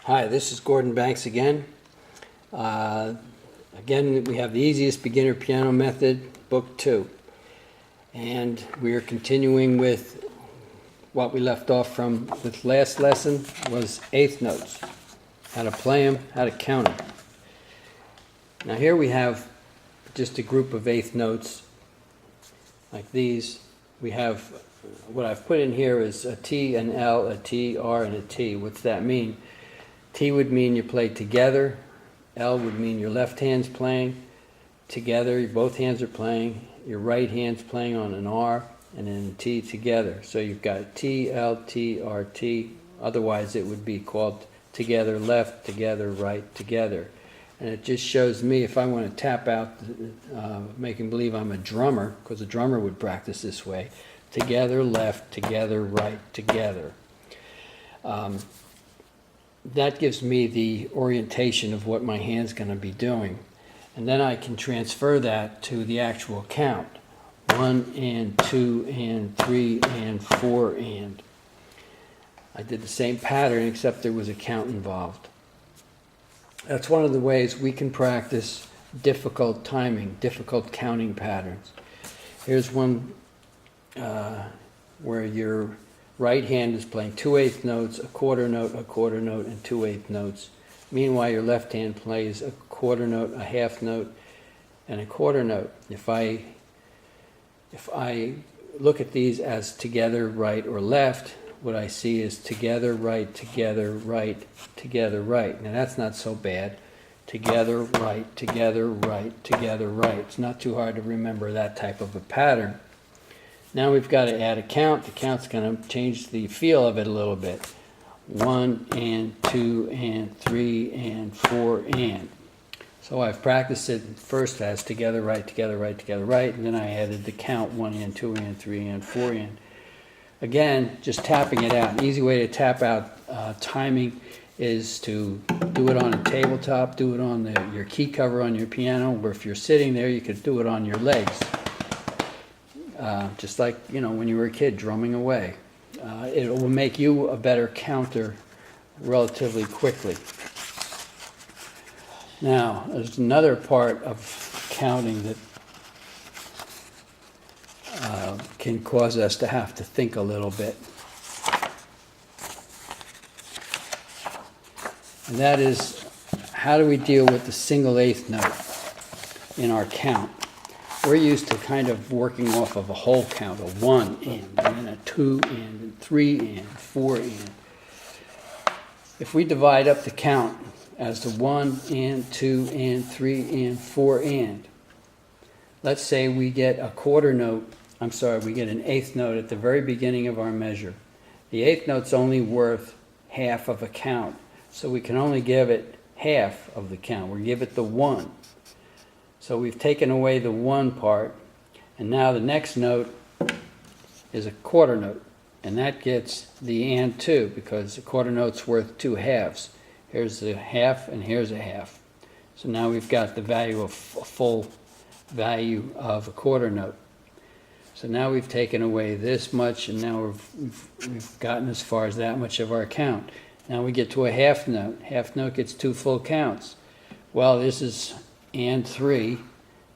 Hi, this is Gordon Banks again. Again, we have the easiest beginner piano method, book 2. And we are continuing with what we left off from the last lesson was eighth notes. How to play them, how to count them. Now here we have just a group of eighth notes like these. We have, what I've put in here is a T, an L, a T, R, and a T. What's that mean? T would mean you play together. L would mean your left hand's playing together, both hands are playing, your right hand's playing on an R, and then T together. So you've got T, L, T, R, T. Otherwise it would be called together left, together right, together. And it just shows me if I want to tap out, making believe I'm a drummer, because a drummer would practice this way, together left, together right, together. That gives me the orientation of what my hand's going to be doing. And then I can transfer that to the actual count. 1 and 2 and 3 and 4 and. I did the same pattern except there was a count involved. That's one of the ways we can practice difficult timing, difficult counting patterns. Here's one where your right hand is playing 2/8 notes, a quarter note, and 2/8 notes. Meanwhile, your left hand plays a quarter note, a half note, and a quarter note. If I look at these as together, right, or left, what I see is together, right, together, right, together, right. Now that's not so bad. Together, right, together, right, together, right. It's not too hard to remember that type of a pattern. Now we've got to add a count. The count's going to change the feel of it a little bit. 1 and 2 and 3 and 4 and. So I've practiced it first as together, right, together, right, together, right, and then I added the count 1 and 2 and 3 and 4 and. Again, just tapping it out. An easy way to tap out timing is to do it on a tabletop, do it on your key cover on your piano, or if you're sitting there, you could do it on your legs. Just like, when you were a kid drumming away. It will make you a better counter relatively quickly. Now, there's another part of counting that can cause us to have to think a little bit. And that is, how do we deal with the single eighth note in our count? We're used to kind of working off of a whole count, a 1 and then a 2 and 3 and 4 and. If we divide up the count as the 1 and 2 and 3 and 4 and, let's say we get we get an eighth note at the very beginning of our measure. The eighth note's only worth half of a count, so we can only give it half of the count. We give it the 1. So we've taken away the 1 part, and now the next note is a quarter note, and that gets the and 2, because a quarter note's worth 2 halves. Here's the half, and here's a half. So now we've got the value of a full value of a quarter note. So now we've taken away this much, and now we've gotten as far as that much of our count. Now we get to a half note. Half note gets 2 full counts. Well, this is and 3,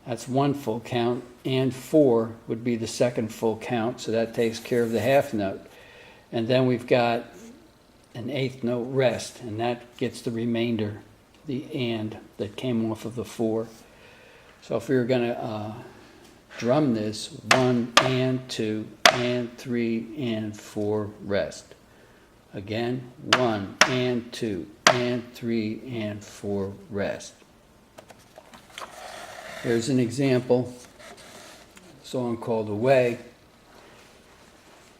that's 1 full count, and 4 would be the second full count, so that takes care of the half note. And then we've got an eighth note rest, and that gets the remainder, the and that came off of the 4. So if we were going to drum this, 1 and 2 and 3 and 4 rest. Again, 1 and 2 and 3 and 4 rest. Here's an example, a song called Away.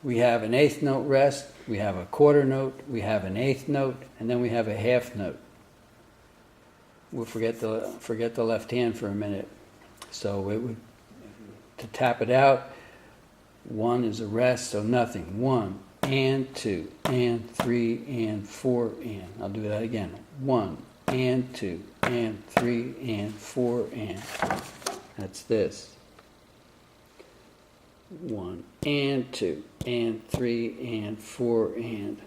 We have an eighth note rest, we have a quarter note, we have an eighth note, and then we have a half note. We'll forget the left hand for a minute. So it would, to tap it out, 1 is a rest, so nothing. 1 and 2 and 3 and 4 and. I'll do that again. 1 and 2 and 3 and 4 and. That's this. 1 and 2 and 3 and 4 and.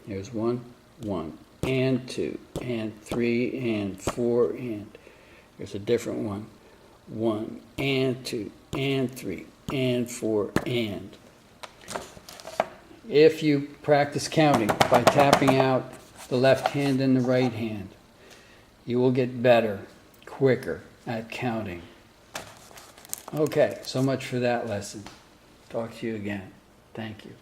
Here's 1, 1 and 2, and 3, and 4, and, here's a different one. 1, and 2, and 3, and 4, and. If you practice counting by tapping out the left hand and the right hand, you will get better, quicker at counting. Okay, so much for that lesson. Talk to you again. Thank you.